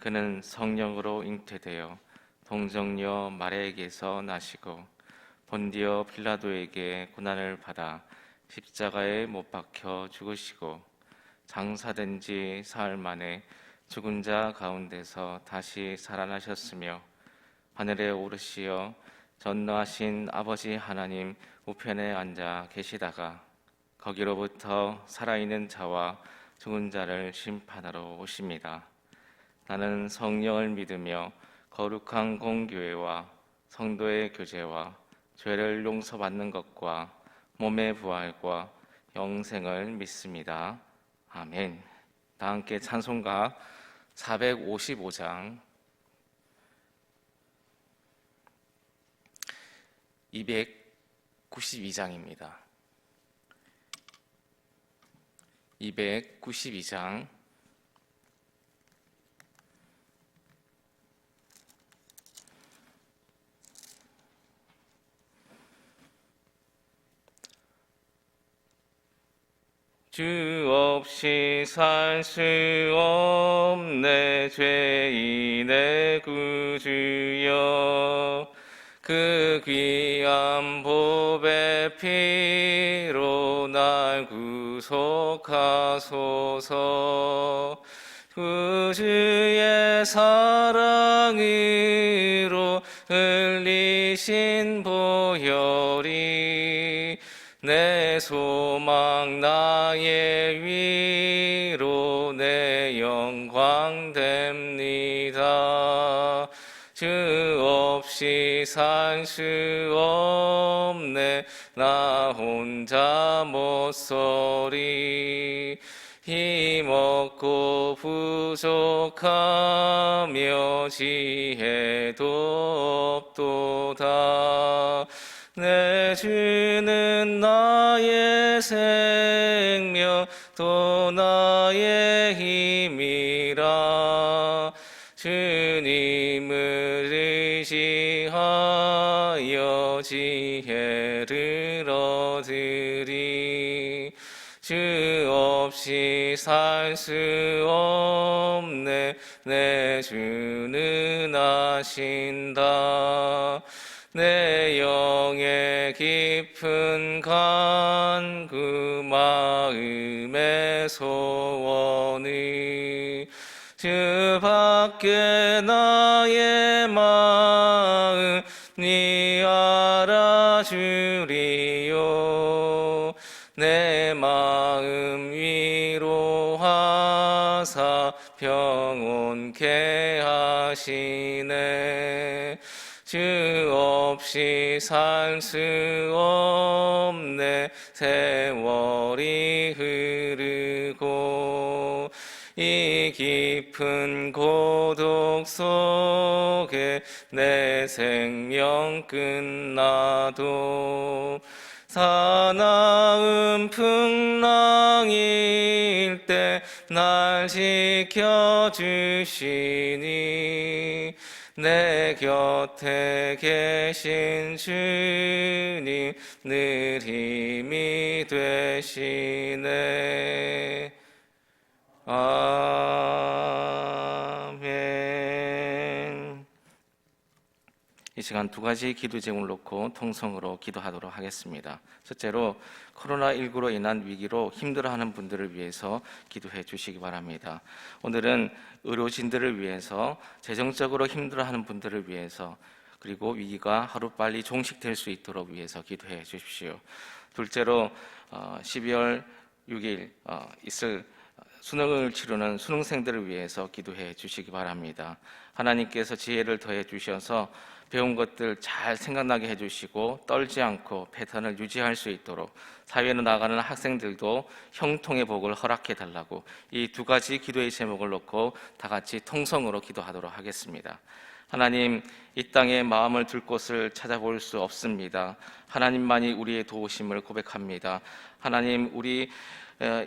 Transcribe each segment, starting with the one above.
그는 성령으로 잉태되어 동정녀 마리아에게서 나시고 본디오 빌라도에게 고난을 받아 십자가에 못 박혀 죽으시고 장사된 지 사흘 만에 죽은 자 가운데서 다시 살아나셨으며 하늘에 오르시어 전능하신 아버지 하나님 우편에 앉아 계시다가 거기로부터 살아있는 자와 죽은 자를 심판하러 오십니다. 나는 성령을 믿으며 거룩한 공교회와 성도의 교제와 죄를 용서받는 것과 몸의 부활과 영생을 믿습니다. 아멘. 다 함께 찬송가 455장 292장입니다. 292장 주 없이 살 수 없네 죄인의 구주여 그 귀한 보배 피로 날 구속하소서 구주의 사랑으로 흘리신 보혈이 내 소망 나의 위로 내 영광 됩니다. 주 없이 살 수 없네 나 혼자 못 서리 힘없고 부족하며 지혜도 없도다. 내 주는 나의 생명 또 나의 힘이라. 주님을 의지하여 지혜를 얻으리. 주 없이 살 수 없네 내 주는 아신다. 내 영의 깊은 간구 마음의 소원을 주밖에 나의 마음 니 알아주리요. 내 마음 위로하사 평온케 하시네. 주 없이 살 수 없네 세월이 흐르고 이 깊은 고독 속에 내 생명 끝나도 사나운 풍랑일 때 날 지켜주시니 내 곁에 계신 주님 늘 힘이 되시네. 아멘. 이 시간 두 가지 기도 제목을 놓고 통성으로 기도하도록 하겠습니다. 첫째로 코로나19로 인한 위기로 힘들어하는 분들을 위해서 기도해 주시기 바랍니다. 오늘은 의료진들을 위해서, 재정적으로 힘들어하는 분들을 위해서, 그리고 위기가 하루빨리 종식될 수 있도록 위해서 기도해 주십시오. 둘째로 12월 6일 있을 수능을 치르는 수능생들을 위해서 기도해 주시기 바랍니다. 하나님께서 지혜를 더해 주셔서 배운 것들 잘 생각나게 해주시고 떨지 않고 패턴을 유지할 수 있도록 사회로 나가는 학생들도 형통의 복을 허락해 달라고 이 두 가지 기도의 제목을 놓고 다 같이 통성으로 기도하도록 하겠습니다. 하나님, 이 땅에 마음을 둘 곳을 찾아볼 수 없습니다. 하나님만이 우리의 도우심을 고백합니다. 하나님, 우리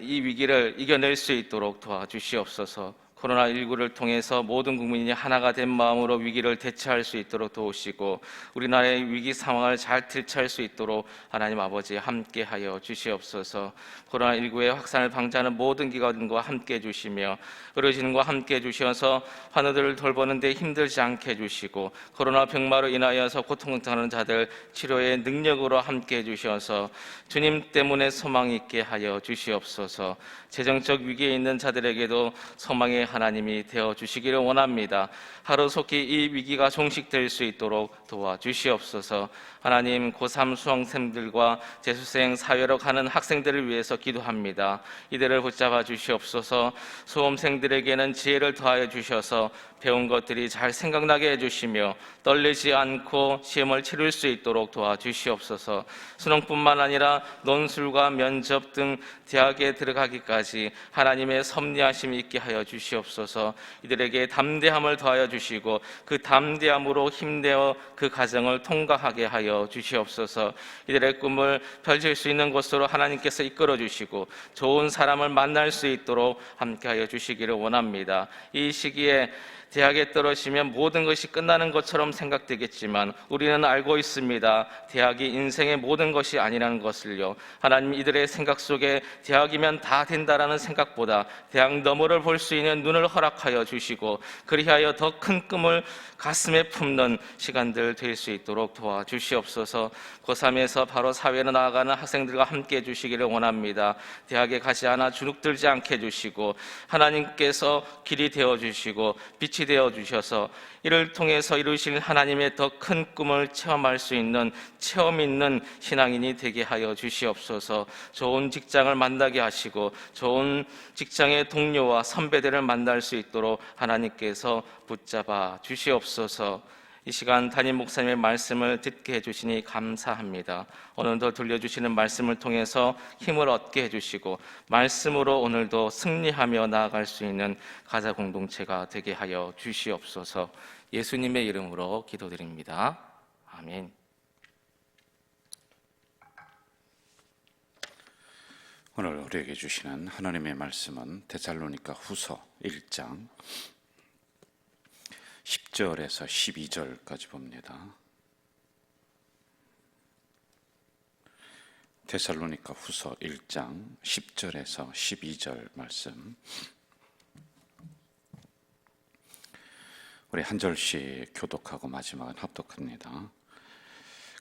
이 위기를 이겨낼 수 있도록 도와주시옵소서. 코로나19를 통해서 모든 국민이 하나가 된 마음으로 위기를 대처할 수 있도록 도우시고 우리나라의 위기 상황을 잘 대처할 수 있도록 하나님 아버지 함께하여 주시옵소서. 코로나19의 확산을 방지하는 모든 기관과 함께해 주시며 의료진과 함께해 주셔서 환우들을 돌보는 데 힘들지 않게 해주시고 코로나 병마로 인하여서 고통당하는 자들 치료의 능력으로 함께해 주셔서 주님 때문에 소망 있게 하여 주시옵소서. 재정적 위기에 있는 자들에게도 소망의 하나님이 되어 주시기를 원합니다. 하루속히 이 위기가 종식될 수 있도록 도와주시옵소서. 하나님, 고3 수험생들과 재수생 사회로 가는 학생들을 위해서 기도합니다. 이들을 붙잡아 주시옵소서. 수험생들에게는 지혜를 더하여 주셔서 배운 것들이 잘 생각나게 해주시며 떨리지 않고 시험을 치를 수 있도록 도와주시옵소서. 수능뿐만 아니라 논술과 면접 등 대학에 들어가기까지 하나님의 섭리하심이 있게 하여 주시옵소서. 이들에게 담대함을 더하여 주시고 그 담대함으로 힘내어 그 과정을 통과하게 하여 주시옵소서. 이들의 꿈을 펼칠 수 있는 곳으로 하나님께서 이끌어 주시고 좋은 사람을 만날 수 있도록 함께하여 주시기를 원합니다. 이 시기에 대학에 떨어지면 모든 것이 끝나는 것처럼 생각되겠지만 우리는 알고 있습니다. 대학이 인생의 모든 것이 아니라는 것을요. 하나님, 이들의 생각 속에 대학이면 다 된다라는 생각보다 대학 너머를 볼 수 있는 눈을 허락하여 주시고 그리하여 더 큰 꿈을 가슴에 품는 시간들 될 수 있도록 도와주시옵소서. 고3에서 바로 사회로 나아가는 학생들과 함께해 주시기를 원합니다. 대학에 가지 않아 주눅들지 않게 해주시고 하나님께서 길이 되어주시고 빛이 되어주셔서 이를 통해서 이루실 하나님의 더 큰 꿈을 체험할 수 있는 체험 있는 신앙인이 되게 하여 주시옵소서. 좋은 직장을 만나게 하시고 좋은 직장의 동료와 선배들을 만날 수 있도록 하나님께서 붙잡아 주시옵소서. 이 시간 담임 목사님의 말씀을 듣게 해주시니 감사합니다. 오늘도 들려주시는 말씀을 통해서 힘을 얻게 해주시고 말씀으로 오늘도 승리하며 나아갈 수 있는 가자 공동체가 되게 하여 주시옵소서. 예수님의 이름으로 기도드립니다. 아멘. 오늘 우리에게 주시는 하나님의 말씀은 데살로니가 후서 1장 10절에서 12절까지 봅니다. 데살로니가 후서 1장 10절에서 12절 말씀, 우리 한 절씩 교독하고 마지막은 합독합니다.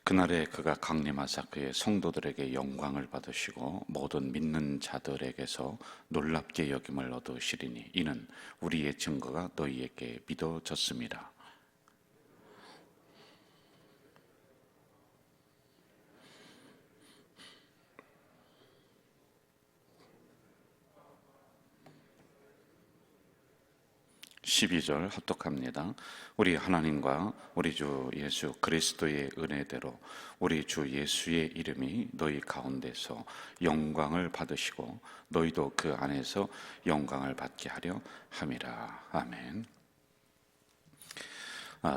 그날에 그가 강림하사 그의 성도들에게 영광을 받으시고 모든 믿는 자들에게서 놀랍게 여김을 얻으시리니 이는 우리의 증거가 너희에게 믿어졌습니다. (12절) 합독합니다. 우리 하나님과 우리 주 예수 그리스도의 은혜대로 우리 주 예수의 이름이 너희 가운데서 영광을 받으시고 너희도 그 안에서 영광을 받게 하려 함이라. 아멘.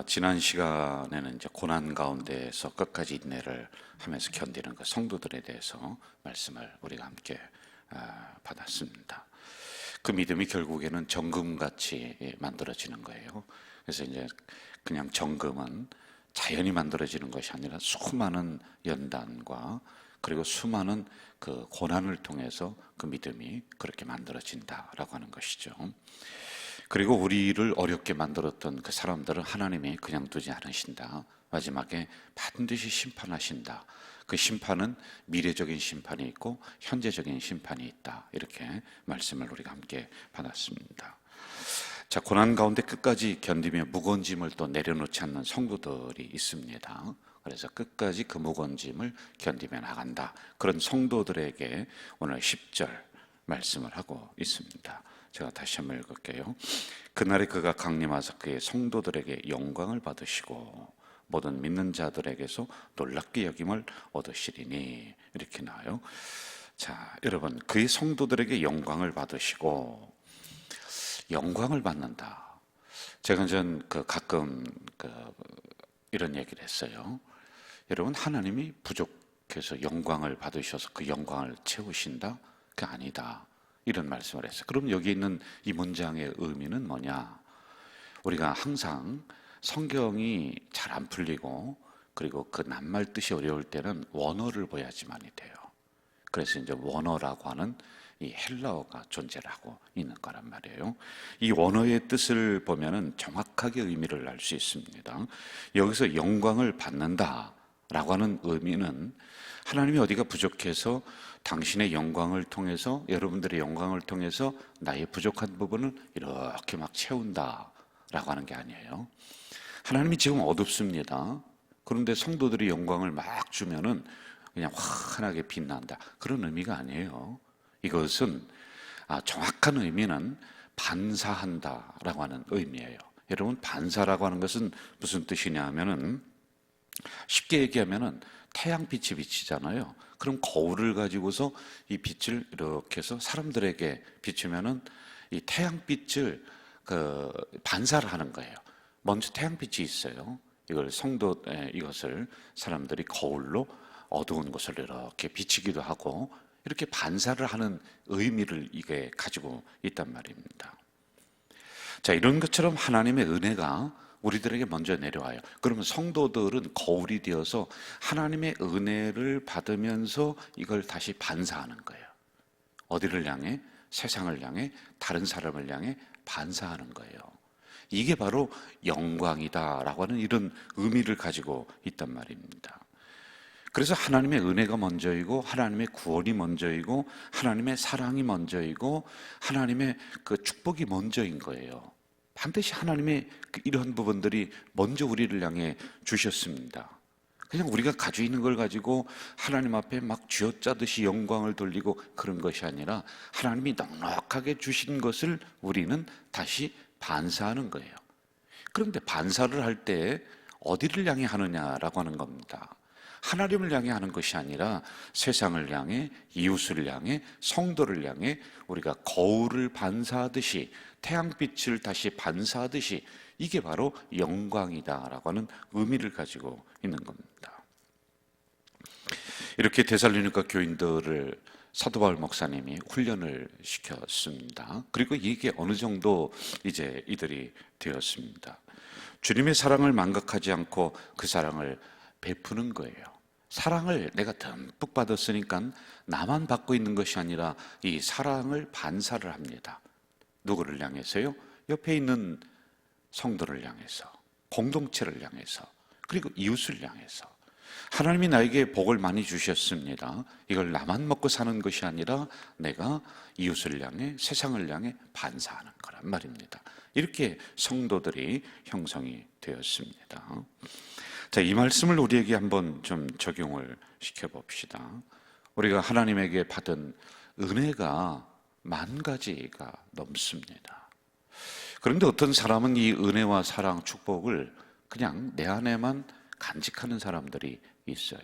지난 시간에는 이제 고난 가운데에서 끝까지 인내를 하면서 견디는 그 성도들에 대해서 말씀을 우리가 함께 받았습니다. 그 믿음이 결국에는 정금같이 만들어지는 거예요. 그래서 이제 그냥 정금은 자연히 만들어지는 것이 아니라 수많은 연단과 그리고 수많은 그 고난을 통해서 그 믿음이 그렇게 만들어진다라고 하는 것이죠. 그리고 우리를 어렵게 만들었던 그 사람들은 하나님이 그냥 두지 않으신다. 마지막에 반드시 심판하신다. 그 심판은 미래적인 심판이 있고 현재적인 심판이 있다. 이렇게 말씀을 우리가 함께 받았습니다. 자, 고난 가운데 끝까지 견디며 무거운 짐을 또 내려놓지 않는 성도들이 있습니다. 그래서 끝까지 그 무거운 짐을 견디며 나간다. 그런 성도들에게 오늘 10절 말씀을 하고 있습니다. 제가 다시 한번 읽을게요. 그날에 그가 강림하사 그의 성도들에게 영광을 받으시고 모든 믿는 자들에게서 놀랍게 여김을 얻으시리니, 이렇게 나와요. 자, 여러분, 그의 성도들에게 영광을 받으시고 영광을 받는다. 제가 가끔 이런 얘기를 했어요. 여러분, 하나님이 부족해서 영광을 받으셔서 그 영광을 채우신다? 그게 아니다. 이런 말씀을 했어요. 그럼 여기 있는 이 문장의 의미는 뭐냐? 우리가 항상 성경이 잘 안 풀리고 그리고 그 낱말 뜻이 어려울 때는 원어를 봐야지만이 돼요. 그래서 이제 원어라고 하는 이 헬라어가 존재를 하고 있는 거란 말이에요. 이 원어의 뜻을 보면은 정확하게 의미를 알 수 있습니다. 여기서 영광을 받는다라고 하는 의미는 하나님이 어디가 부족해서 당신의 영광을 통해서, 여러분들의 영광을 통해서 나의 부족한 부분을 이렇게 막 채운다라고 하는 게 아니에요. 하나님이 지금 어둡습니다. 그런데 성도들이 영광을 막 주면은 그냥 환하게 빛난다, 그런 의미가 아니에요. 이것은 정확한 의미는 반사한다라고 하는 의미예요. 여러분, 반사라고 하는 것은 무슨 뜻이냐 하면은, 쉽게 얘기하면은 태양빛이 비치잖아요. 그럼 거울을 가지고서 이 빛을 이렇게 해서 사람들에게 비추면은 이 태양빛을 반사를 하는 거예요. 먼저 태양빛이 있어요. 이걸 이것을 사람들이 거울로 어두운 곳을 이렇게 비치기도 하고, 이렇게 반사를 하는 의미를 이게 가지고 있단 말입니다. 자, 이런 것처럼 하나님의 은혜가 우리들에게 먼저 내려와요. 그러면 성도들은 거울이 되어서 하나님의 은혜를 받으면서 이걸 다시 반사하는 거예요. 어디를 향해? 세상을 향해, 다른 사람을 향해 반사하는 거예요. 이게 바로 영광이다라고 하는 이런 의미를 가지고 있단 말입니다. 그래서 하나님의 은혜가 먼저이고, 하나님의 구원이 먼저이고, 하나님의 사랑이 먼저이고, 하나님의 그 축복이 먼저인 거예요. 반드시 하나님의 이런 부분들이 먼저 우리를 향해 주셨습니다. 그냥 우리가 가지고 있는 걸 가지고 하나님 앞에 막 쥐어짜듯이 영광을 돌리고 그런 것이 아니라, 하나님이 넉넉하게 주신 것을 우리는 다시 반사하는 거예요. 그런데 반사를 할 때 어디를 향해 하느냐라고 하는 겁니다. 하나님을 향해 하는 것이 아니라 세상을 향해, 이웃을 향해, 성도를 향해 우리가 거울을 반사하듯이, 태양빛을 다시 반사하듯이, 이게 바로 영광이다라고 하는 의미를 가지고 있는 겁니다. 이렇게 데살로니가 교인들을 사도 바울 목사님이 훈련을 시켰습니다. 그리고 이게 어느 정도 이제 이들이 되었습니다. 주님의 사랑을 망각하지 않고 그 사랑을 베푸는 거예요. 사랑을 내가 듬뿍 받았으니까 나만 받고 있는 것이 아니라 이 사랑을 반사를 합니다. 누구를 향해서요? 옆에 있는 성도를 향해서, 공동체를 향해서, 그리고 이웃을 향해서. 하나님이 나에게 복을 많이 주셨습니다. 이걸 나만 먹고 사는 것이 아니라 내가 이웃을 향해, 세상을 향해 반사하는 거란 말입니다. 이렇게 성도들이 형성이 되었습니다. 자, 이 말씀을 우리에게 한번 좀 적용을 시켜봅시다. 우리가 하나님에게 받은 은혜가 10,000가지가 넘습니다. 그런데 어떤 사람은 이 은혜와 사랑, 축복을 그냥 내 안에만 간직하는 사람들이 있어요.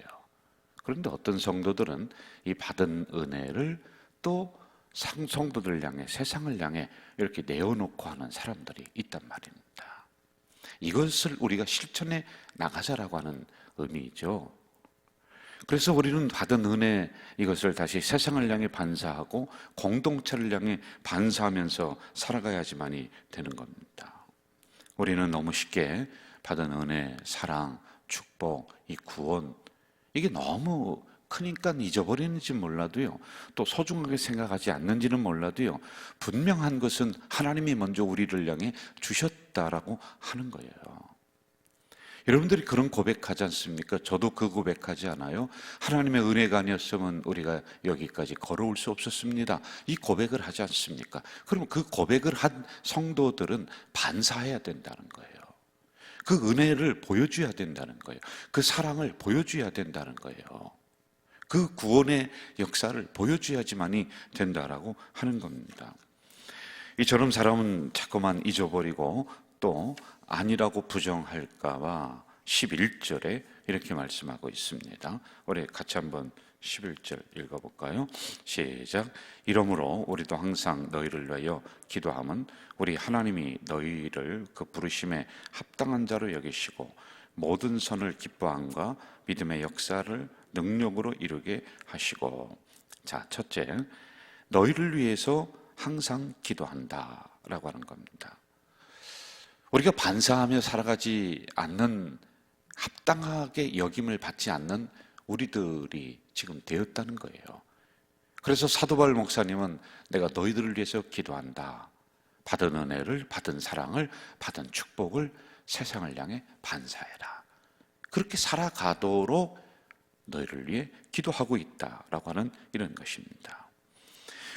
그런데 어떤 성도들은 이 받은 은혜를 또 성도들을 향해, 세상을 향해 이렇게 내어놓고 하는 사람들이 있단 말입니다. 이것을 우리가 실천해 나가자라고 하는 의미죠. 그래서 우리는 받은 은혜, 이것을 다시 세상을 향해 반사하고 공동체를 향해 반사하면서 살아가야지만이 되는 겁니다. 우리는 너무 쉽게 받은 은혜, 사랑, 축복, 이 구원, 이게 너무 크니까 잊어버리는지 몰라도요, 또 소중하게 생각하지 않는지는 몰라도요, 분명한 것은 하나님이 먼저 우리를 향해 주셨다라고 하는 거예요. 여러분들이 그런 고백하지 않습니까? 저도 그 고백하지 않아요? 하나님의 은혜가 아니었으면 우리가 여기까지 걸어올 수 없었습니다. 이 고백을 하지 않습니까? 그러면 그 고백을 한 성도들은 반사해야 된다는 거예요. 그 은혜를 보여줘야 된다는 거예요. 그 사랑을 보여줘야 된다는 거예요. 그 구원의 역사를 보여줘야지만이 된다라고 하는 겁니다. 이처럼 사람은 자꾸만 잊어버리고 또 아니라고 부정할까봐 11절에 이렇게 말씀하고 있습니다. 우리 같이 한번 11절 읽어볼까요? 시작. 이러므로 우리도 항상 너희를 위하여 기도함은 우리 하나님이 너희를 그 부르심에 합당한 자로 여기시고 모든 선을 기뻐함과 믿음의 역사를 능력으로 이루게 하시고. 자, 첫째, 너희를 위해서 항상 기도한다라고 하는 겁니다. 우리가 반사하며 살아가지 않는, 합당하게 여김을 받지 않는 우리들이 지금 되었다는 거예요. 그래서 사도 바울 목사님은 내가 너희들을 위해서 기도한다. 받은 은혜를, 받은 사랑을, 받은 축복을 세상을 향해 반사해라. 그렇게 살아가도록 너희를 위해 기도하고 있다라고 하는 이런 것입니다.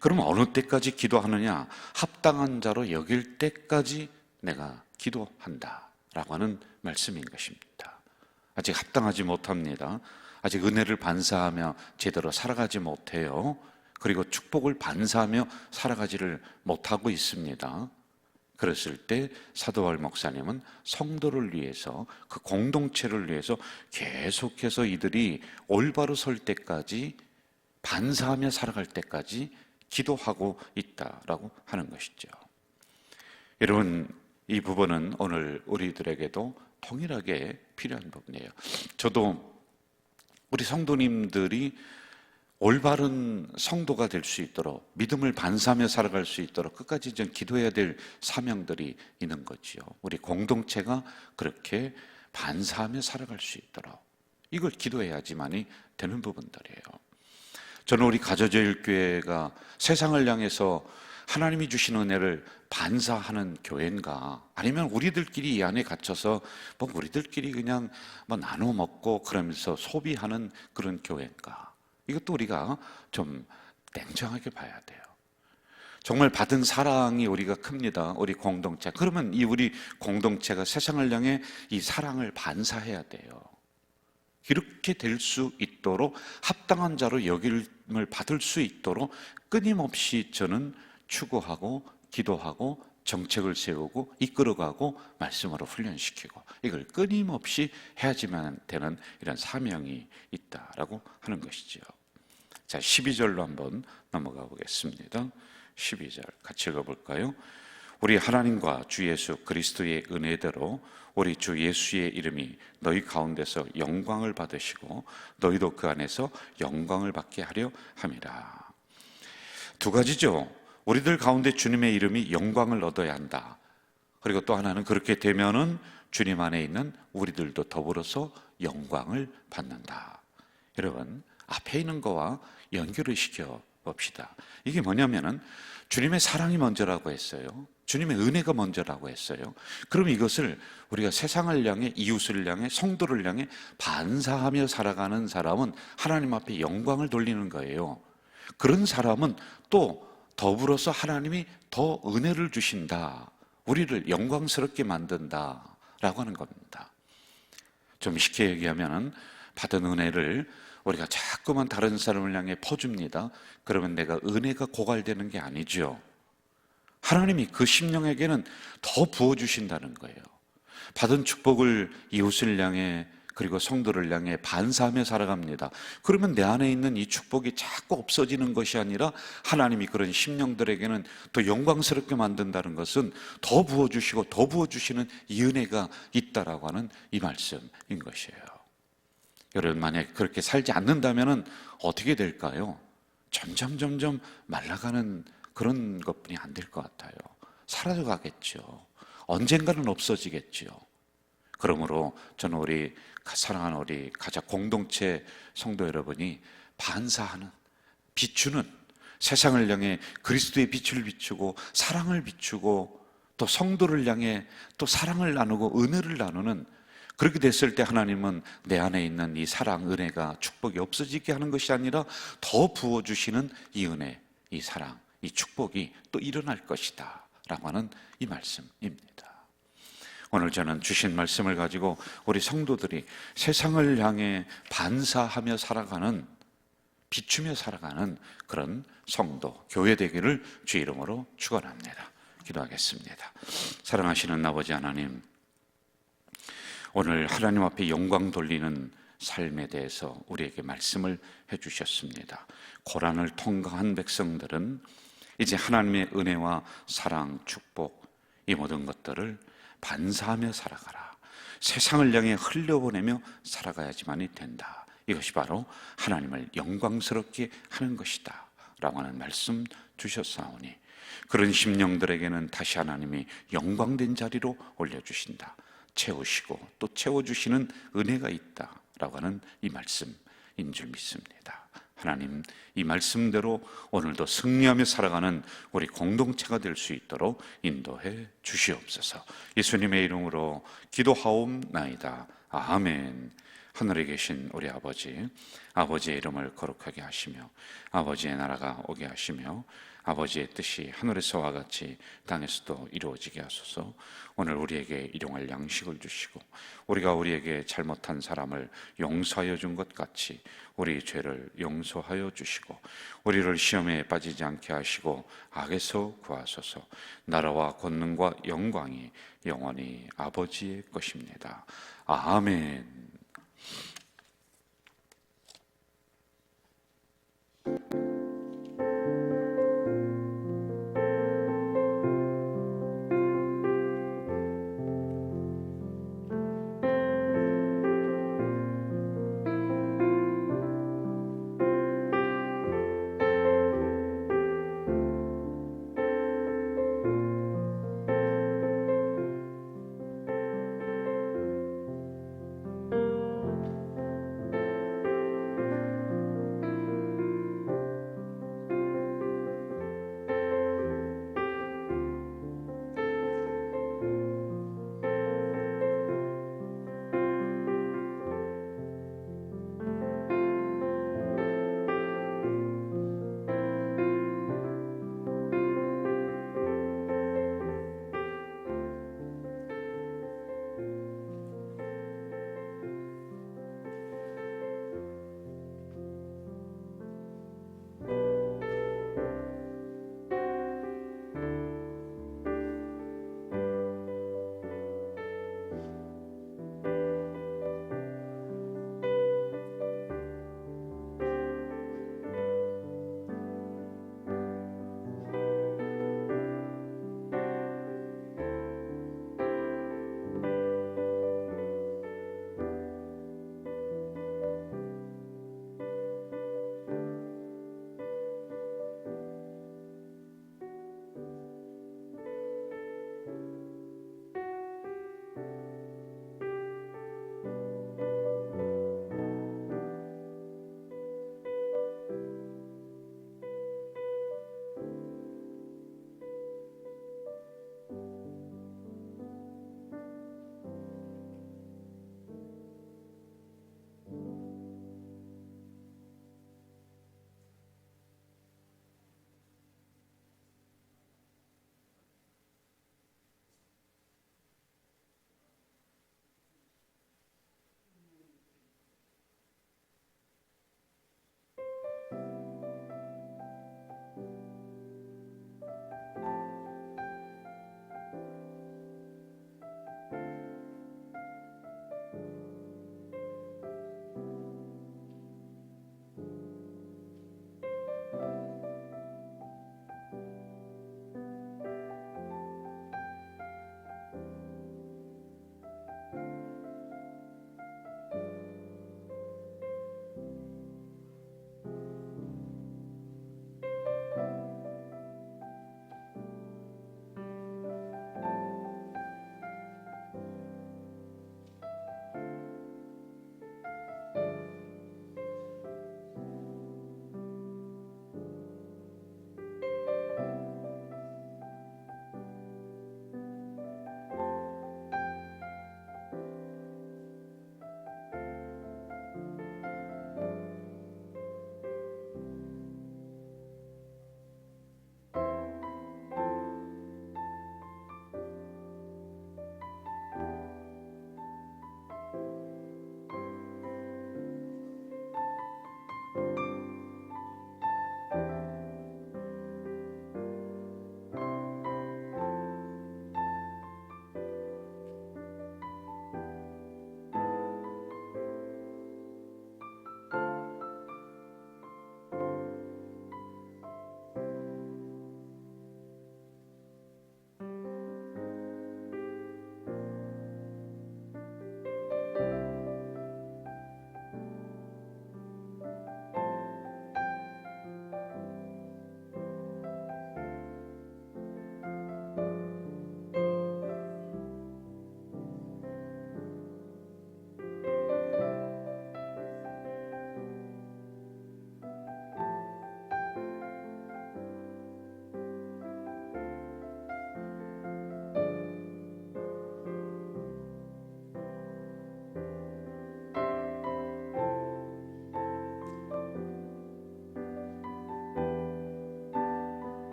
그럼 어느 때까지 기도하느냐? 합당한 자로 여길 때까지 내가 기도한다라고 하는 말씀인 것입니다. 아직 합당하지 못합니다. 아직 은혜를 반사하며 제대로 살아가지 못해요. 그리고 축복을 반사하며 살아가지를 못하고 있습니다. 그랬을 때 사도 바울 목사님은 성도를 위해서, 그 공동체를 위해서 계속해서 이들이 올바로 설 때까지, 반사하며 살아갈 때까지 기도하고 있다라고 하는 것이죠. 여러분, 이 부분은 오늘 우리들에게도 동일하게 필요한 부분이에요. 저도 우리 성도님들이 올바른 성도가 될 수 있도록, 믿음을 반사하며 살아갈 수 있도록 끝까지 좀 기도해야 될 사명들이 있는 거지요. 우리 공동체가 그렇게 반사하며 살아갈 수 있도록 이걸 기도해야지만이 되는 부분들이에요. 저는 우리 가저제일교회가 세상을 향해서 하나님이 주신 은혜를 반사하는 교회인가, 아니면 우리들끼리 이 안에 갇혀서 뭐 우리들끼리 그냥 뭐 나눠 먹고 그러면서 소비하는 그런 교회인가, 이것도 우리가 좀 냉정하게 봐야 돼요. 정말 받은 사랑이 우리가 큽니다. 우리 공동체. 그러면 이 우리 공동체가 세상을 향해 이 사랑을 반사해야 돼요. 이렇게 될 수 있도록, 합당한 자로 여김을 받을 수 있도록 끊임없이 저는 추구하고 기도하고 정책을 세우고 이끌어가고 말씀으로 훈련시키고, 이걸 끊임없이 해야지만 되는 이런 사명이 있다라고 하는 것이죠. 자, 12절로 한번 넘어가 보겠습니다. 12절 같이 읽어볼까요? 우리 하나님과 주 예수 그리스도의 은혜대로 우리 주 예수의 이름이 너희 가운데서 영광을 받으시고 너희도 그 안에서 영광을 받게 하려 함이라. 두 가지죠. 우리들 가운데 주님의 이름이 영광을 얻어야 한다. 그리고 또 하나는 그렇게 되면은 주님 안에 있는 우리들도 더불어서 영광을 받는다. 여러분, 앞에 있는 거와 연결을 시켜 봅시다. 이게 뭐냐면은 주님의 사랑이 먼저라고 했어요. 주님의 은혜가 먼저라고 했어요. 그럼 이것을 우리가 세상을 향해, 이웃을 향해, 성도를 향해 반사하며 살아가는 사람은 하나님 앞에 영광을 돌리는 거예요. 그런 사람은 또 더불어서 하나님이 더 은혜를 주신다, 우리를 영광스럽게 만든다라고 하는 겁니다. 좀 쉽게 얘기하면 받은 은혜를 우리가 자꾸만 다른 사람을 향해 퍼줍니다. 그러면 내가 은혜가 고갈되는 게 아니죠. 하나님이 그 심령에게는 더 부어주신다는 거예요. 받은 축복을 이웃을 향해, 그리고 성도를 향해 반사하며 살아갑니다. 그러면 내 안에 있는 이 축복이 자꾸 없어지는 것이 아니라 하나님이 그런 심령들에게는 더 영광스럽게 만든다는 것은 더 부어주시고 더 부어주시는 이 은혜가 있다라고 하는 이 말씀인 것이에요. 여러분, 만약에 그렇게 살지 않는다면 어떻게 될까요? 점점 말라가는 그런 것뿐이 안 될 것 같아요. 사라져가겠죠. 언젠가는 없어지겠죠. 그러므로 저는 우리 사랑하는 우리 가자 공동체 성도 여러분이 반사하는, 비추는, 세상을 향해 그리스도의 빛을 비추고 사랑을 비추고 또 성도를 향해 또 사랑을 나누고 은혜를 나누는, 그렇게 됐을 때 하나님은 내 안에 있는 이 사랑, 은혜가, 축복이 없어지게 하는 것이 아니라 더 부어주시는 이 은혜, 이 사랑, 이 축복이 또 일어날 것이다 라고 하는 이 말씀입니다. 오늘 저는 주신 말씀을 가지고 우리 성도들이 세상을 향해 반사하며 살아가는, 비추며 살아가는 그런 성도, 교회 되기를 주 이름으로 축원합니다. 기도하겠습니다. 사랑하시는 아버지 하나님, 오늘 하나님 앞에 영광 돌리는 삶에 대해서 우리에게 말씀을 해주셨습니다. 고난을 통과한 백성들은 이제 하나님의 은혜와 사랑, 축복, 이 모든 것들을 반사하며 살아가라. 세상을 향해 흘려보내며 살아가야지만이 된다. 이것이 바로 하나님을 영광스럽게 하는 것이다 라고 하는 말씀 주셨사오니 그런 심령들에게는 다시 하나님이 영광된 자리로 올려주신다, 채우시고 또 채워주시는 은혜가 있다라고 하는 이 말씀인 줄 믿습니다. 하나님, 이 말씀대로 오늘도 승리하며 살아가는 우리 공동체가 될 수 있도록 인도해 주시옵소서. 예수님의 이름으로 기도하옵나이다. 아멘. 하늘에 계신 우리 아버지, 아버지의 이름을 거룩하게 하시며 아버지의 나라가 오게 하시며 아버지의 뜻이 하늘에서와 같이 땅에서도 이루어지게 하소서. 오늘 우리에게 일용할 양식을 주시고 우리가 우리에게 잘못한 사람을 용서하여 준 것 같이 우리 죄를 용서하여 주시고 우리를 시험에 빠지지 않게 하시고 악에서 구하소서. 나라와 권능과 영광이 영원히 아버지의 것입니다. 아멘.